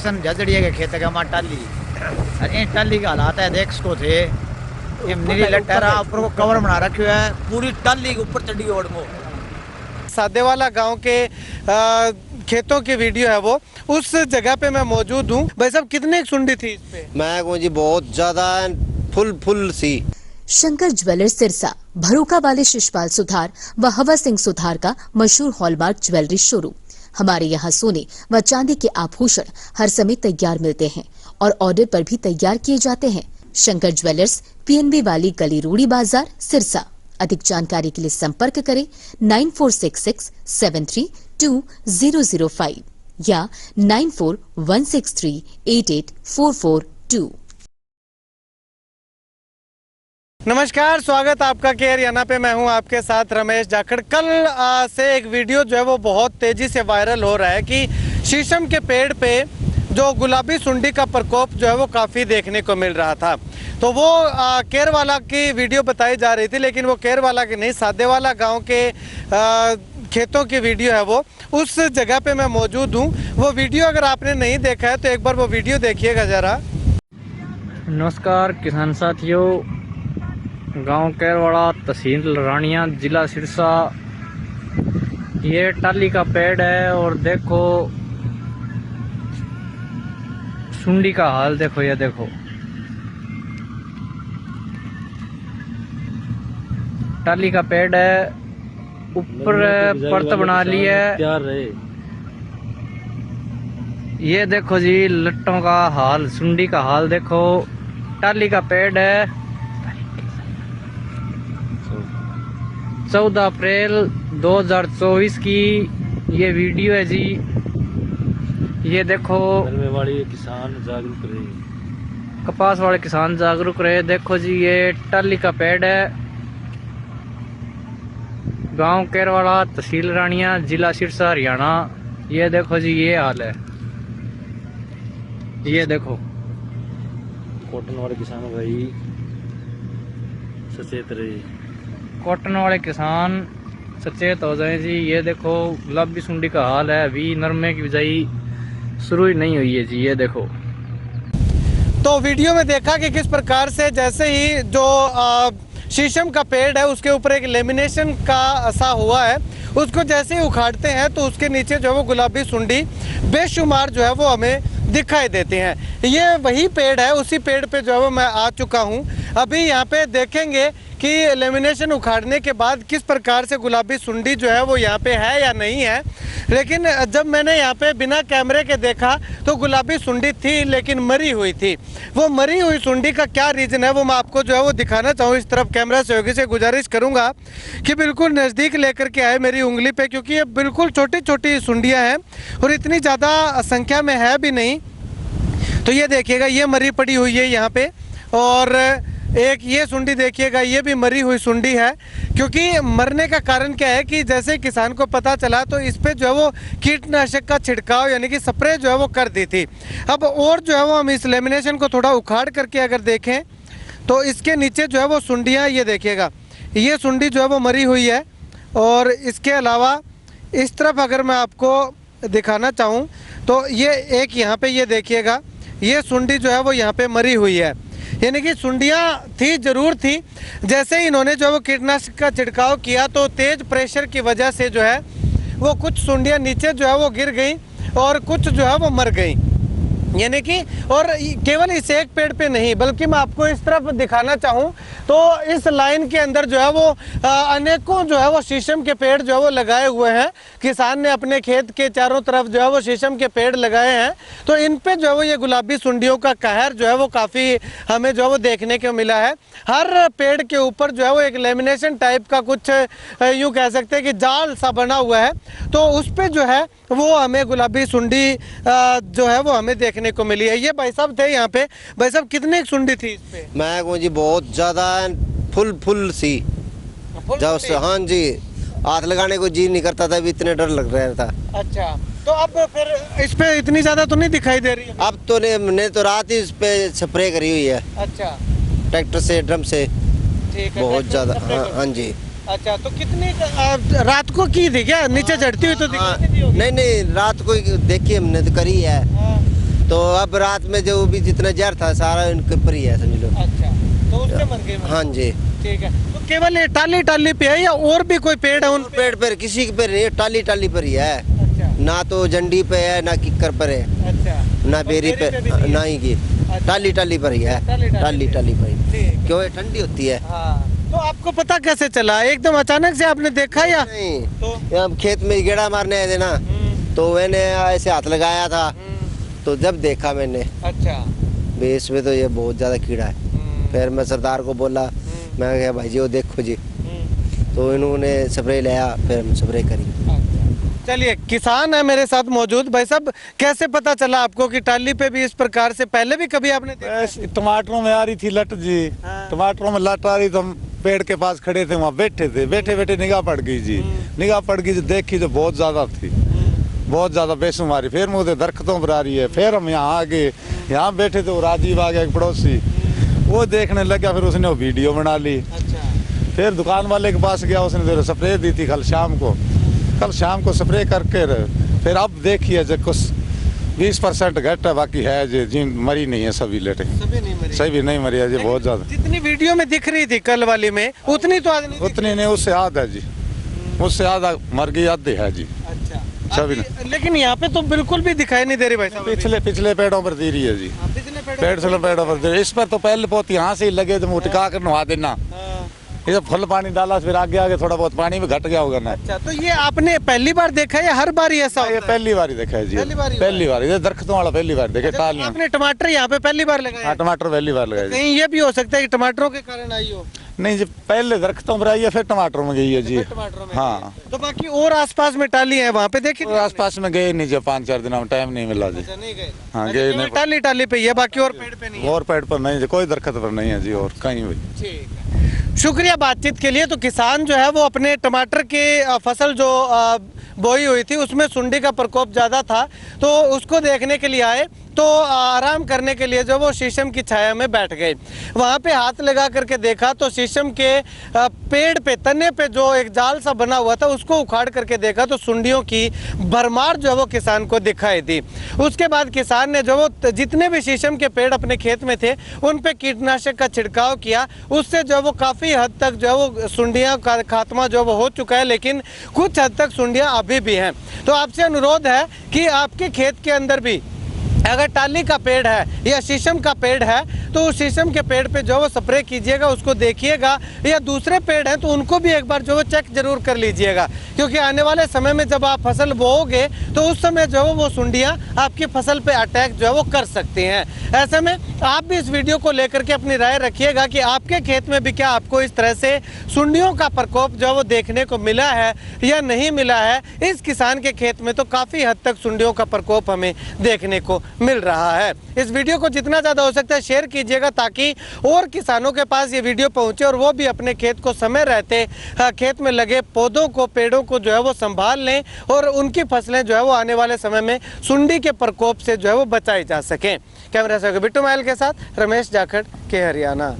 Location झजड़िया के खेत का मार टाली अरे टाली का हालात है देख इसको थे ये नीली लटरा ऊपर को कवर बना रखे है पूरी टाली के ऊपर चढ़ी ओढ़ को सादेवाला गांव के खेतों की वीडियो है वो उस जगह पे मैं मौजूद हूँ। भाई साहब कितने सुंडी थी इस पे? मैं कहूँ जी बहुत ज्यादा फुल सी। शंकर ज्वेलर्स सिरसा भरोका वाले शिशपाल सुथार व हवा सिंह सुथार का मशहूर हॉलमार्क ज्वेलरी शोरूम। हमारे यहाँ सोने व चांदी के आभूषण हर समय तैयार मिलते हैं और ऑर्डर पर भी तैयार किए जाते हैं। शंकर ज्वेलर्स PNB वाली गली रूड़ी बाजार सिरसा। अधिक जानकारी के लिए संपर्क करें 9466732005 या 9416388442। नमस्कार, स्वागत आपका केयर हरियाणा पे। मैं हूं आपके साथ रमेश जाखड़। कल से एक वीडियो जो है वो बहुत तेजी से वायरल हो रहा है कि शीशम के पेड़ पे जो गुलाबी सुंडी का प्रकोप जो है वो काफ़ी देखने को मिल रहा था। तो वो केरवाला की वीडियो बताई जा रही थी, लेकिन वो केरवाला की नहीं, सादेवाला गांव के खेतों की वीडियो है वो। उस जगह पे मैं मौजूद हूँ। वो वीडियो अगर आपने नहीं देखा है तो एक बार वो वीडियो देखिएगा ज़रा। नमस्कार किसान साथियों, गांव केरवाड़ा, तहसील रानिया, जिला सिरसा। ये टाली का पेड़ है और देखो सुंडी का हाल देखो, ये देखो टाली का पेड़ है, ऊपर परत बना ली है। ये देखो जी लट्टों का हाल, सुंडी का हाल देखो। टाली का पेड़ है। 14 अप्रैल 2024 की ये वीडियो है जी। ये देखो किसान जागरूक रहे, कपास वाले किसान जागरूक रहे। देखो जी ये टाली का पेड़ है, गांव केरवाड़ा, तहसील रानिया, जिला सिरसा, हरियाणा। ये देखो जी ये हाल है। ये देखो कॉटन वाले किसान भाई सचेत रहे, कॉटन वाले किसान सचेत हो जाए जी। ये देखो गुलाबी सुंडी का हाल है, अभी नरमे की बिजाई शुरू ही नहीं हुई है जी। ये देखो तो वीडियो में देखा कि किस प्रकार से जैसे ही जो शीशम का पेड़ है उसके ऊपर एक लेमिनेशन का असा हुआ है, उसको जैसे ही उखाड़ते हैं तो उसके नीचे जो है वो गुलाबी सुंडी बेशुमार जो है वो हमें दिखाई देते हैं। ये वही पेड़ है, उसी पेड़ पे जो है वो मैं आ चुका हूँ। अभी यहाँ पे देखेंगे कि लेमिनेशन उखाड़ने के बाद किस प्रकार से गुलाबी सुंडी जो है वो यहाँ पे है या नहीं है। लेकिन जब मैंने यहाँ पे बिना कैमरे के देखा तो गुलाबी सुंडी थी, लेकिन मरी हुई थी। वो मरी हुई सुंडी का क्या रीज़न है वो मैं आपको जो है वो दिखाना चाहूँ। इस तरफ कैमरा सहयोगी से गुजारिश करूँगा कि बिल्कुल नज़दीक लेकर के आए मेरी उंगली पे, क्योंकि ये बिल्कुल छोटी छोटी सुंडियाँ हैं और इतनी ज़्यादा संख्या में है भी नहीं। तो ये देखिएगा, ये मरी पड़ी हुई है यहाँ पे, और एक ये सुंडी देखिएगा, ये भी मरी हुई सुंडी है। क्योंकि मरने का कारण क्या है कि जैसे किसान को पता चला तो इस पे जो है वो कीटनाशक का छिड़काव यानी कि स्प्रे जो है वो कर दी थी। अब और जो है वो हम इस लेमिनेशन को थोड़ा उखाड़ करके अगर देखें तो इसके नीचे जो है वो सुंडियाँ, ये देखिएगा, ये सुंडी जो है वो मरी हुई है। और इसके अलावा इस तरफ अगर मैं आपको दिखाना चाहूँ तो ये एक यहाँ पे ये देखिएगा, ये सुंडी जो है वो यहाँ पे मरी हुई है। यानी कि सुंडियाँ थी, जरूर थी। जैसे ही इन्होंने जो वो कीटनाशक का छिड़काव किया तो तेज प्रेशर की वजह से जो है वो कुछ सुंडियाँ नीचे जो है वो गिर गई और कुछ जो है वो मर गई। यानी कि और केवल इस एक पेड़ पे नहीं, बल्कि मैं आपको इस तरफ दिखाना चाहूँ तो इस लाइन के अंदर जो है वो अनेकों जो है वो शीशम के पेड़ जो है वो लगाए हुए हैं। किसान ने अपने खेत के चारों तरफ जो है वो शीशम के पेड़ लगाए हैं। तो इन पे जो है वो ये गुलाबी सुंडियों का कहर जो है वो काफ़ी हमें जो है वो देखने को मिला है। हर पेड़ के ऊपर जो है वो एक लेमिनेशन टाइप का कुछ यूँ कह सकते हैं कि जाल सा बना हुआ है, तो उस पर जो है वो हमें गुलाबी सुंडी जो है वो हमें देखने को मिली है। ये भाई साहब थे यहाँ पे। भाई साहब कितने सुंडी थी इस पे? मैं कहूँ जी बहुत ज्यादा फुल सी। जब हाँ जी हाथ लगाने को जी नहीं करता था, भी इतने डर लग रहा था। अच्छा, तो अब फिर इस पे इतनी ज्यादा तो नहीं दिखाई दे रही है? अब तो ने तो रात ही इस पे स्प्रे करी हुई है। अच्छा, ट्रैक्टर से, ड्रम से। ठीक है, बहुत ज्यादा। हाँ जी। अच्छा, तो कितनी रात को की थी क्या? नीचे चढ़ती हुई तो दिखाई नहीं दी होगी? नहीं, रात को देखी हमने तो करी है। तो अब रात में जो भी जितना जहर था सारा इनके ऊपर ही है, समझ लो। अच्छा, तो उससे मर गए। हाँ जी। ठीक है, तो केवल ये टाली टाली पे है या और भी कोई पेड़ है? उन पेड़ पर किसी के पेड़ नहीं, टाली टाली पर ही है। अच्छा, ना तो जंडी पे है ना किक्कर पर है, अच्छा, ना बेरी पे, भी नहीं है? ना ही की टाली टाली पर ही है, टाली टाली पर ही। ठीक। क्यों ये ठंडी होती है। हाँ, तो आपको पता कैसे चला? एकदम अचानक से आपने देखा या? नहीं, तो हम खेत में गेड़ा मारने आए थे ना, तो मैंने ऐसे हाथ लगाया था, तो जब देखा मैंने अच्छा, भी इसमें तो ये बहुत ज्यादा कीड़ा है। फिर मैं सरदार को बोला, मैं कहा भाई जी वो देखो जी, तो इन्होंने स्प्रे लिया, फिर हम स्प्रे करी। चलिए, किसान है मेरे साथ मौजूद। भाई साहब, कैसे पता चला आपको कि टाली पे भी इस प्रकार से पहले भी कभी आपने देखा? ऐसे टमाटरों में आ रही थी लट जी। हाँ। टमाटरों में लट आ रही तो हम पेड़ के पास खड़े थे, वहाँ बैठे थे, बैठे बैठे निगाह पड़ गई जी। निगाह पड़ गई, देखी तो बहुत ज्यादा थी, बहुत ज्यादा बेशुमारी। फिर मुझे दरख्तों पर आ रही है। फिर हम यहाँ आ गए, यहाँ बैठे थे, वो राजीव आ गया एक पड़ोसी, वो देखने लगा, फिर उसने वो वीडियो बना ली। अच्छा, फिर दुकान वाले के पास गया, उसने स्प्रे दी थी कल शाम को स्प्रे करके फिर अब देखिए जो कुछ 20% घट है, बाकी है जी मरी नहीं है, सभी लेटे सभी नहीं मरी है जी। बहुत ज्यादा जितनी वीडियो में दिख रही थी कल वाली में उतनी तो आज नहीं दिख उतनी नहीं, उससे आधा है जी, उससे आधा मर गई, आधे है जी। अच्छा, सभी लेकिन यहाँ पे तो बिल्कुल भी दिखाई नहीं दे रही भाई साहब। पिछले पेड़ों पर दे रही है जी, पिछले पेड़ों पर दे रही है। इस पर तो पहले बहुत यहाँ से ही लगे तो मुँह टिका कर नहा देना, ये तो फुल पानी डाला, फिर आगे आगे थोड़ा बहुत पानी भी घट गया होगा ना। अच्छा, तो ये आपने पहली बार देखा या हर बार ही ऐसा होता ये है? पहली बार ही देखा है जी, पहली बार। ये दरख्तों वाला पहली बार देखे, टालियां। आपने टमाटर यहाँ पे पहली बार लगाया? हाँ, टमाटर पहली बार लगाया जी। कहीं ये भी हो सकता है कि टमाटरों के कारण आई हो? नहीं जी, पहले दरख्तों पर आई है, फिर टमाटरों में गई है जी। टमाटरों में हाँ, तो बाकी और आसपास में टाली है, वहाँ पे देखी? और आसपास में गए नहीं जी, 5-4 दिनों में टाइम नहीं मिला जी। नहीं गए? हाँ, गए नहीं। टाली टाली पे ही है, बाकी और पेड़ पे नहीं है? और पेड़ पर नहीं जी, कोई दरख्त पर नहीं है जी, और कहीं भी। ठीक है, शुक्रिया बातचीत के लिए। तो किसान जो है वो अपने टमाटर के फसल जो बोई हुई थी उसमें सुंडी का प्रकोप ज़्यादा था, तो उसको देखने के लिए आए, तो आराम करने के लिए जो वो शीशम की छाया में बैठ गए। वहाँ पे हाथ लगा करके देखा तो शीशम के पेड़ पे, तने पे जो एक जाल सा बना हुआ था उसको उखाड़ करके देखा तो सुंडियों की भरमार जो है वो किसान को दिखाई दी। उसके बाद किसान ने जो वो जितने भी शीशम के पेड़ अपने खेत में थे उन पे कीटनाशक का छिड़काव किया, उससे जो वो काफ़ी हद तक जो वो सुंडियाँ का खात्मा जो वो हो चुका है, लेकिन कुछ हद तक सुंडियाँ अभी भी हैं। तो आपसे अनुरोध है कि आपके खेत के अंदर भी अगर टाली का पेड़ है या शीशम का पेड़ है तो उस शीशम के पेड़ पे जो वो स्प्रे कीजिएगा, उसको देखिएगा, या दूसरे पेड़ हैं तो उनको भी एक बार जो वो चेक जरूर कर लीजिएगा, क्योंकि आने वाले समय में जब आप फसल बोओगे तो उस समय जो वो सुंडियाँ आपकी फसल पे अटैक जो है वो कर सकती हैं। ऐसे में आप भी इस वीडियो को लेकर के अपनी राय रखिएगा कि आपके खेत में भी क्या आपको इस तरह से सुंडियों का प्रकोप जो वो देखने को मिला है या नहीं मिला है। इस किसान के खेत में तो काफ़ी हद तक सुंडियों का प्रकोप हमें देखने को मिल रहा है। इस वीडियो को जितना ज़्यादा हो सकता है शेयर कीजिएगा ताकि और किसानों के पास ये वीडियो पहुंचे और वो भी अपने खेत को समय रहते खेत में लगे पौधों को, पेड़ों को जो है वो संभाल लें और उनकी फसलें जो है वो आने वाले समय में सुंडी के प्रकोप से जो है वो बचाई जा सकें। कैमरा से बिट्टू महल के साथ रमेश जाखड़ के हरियाणा।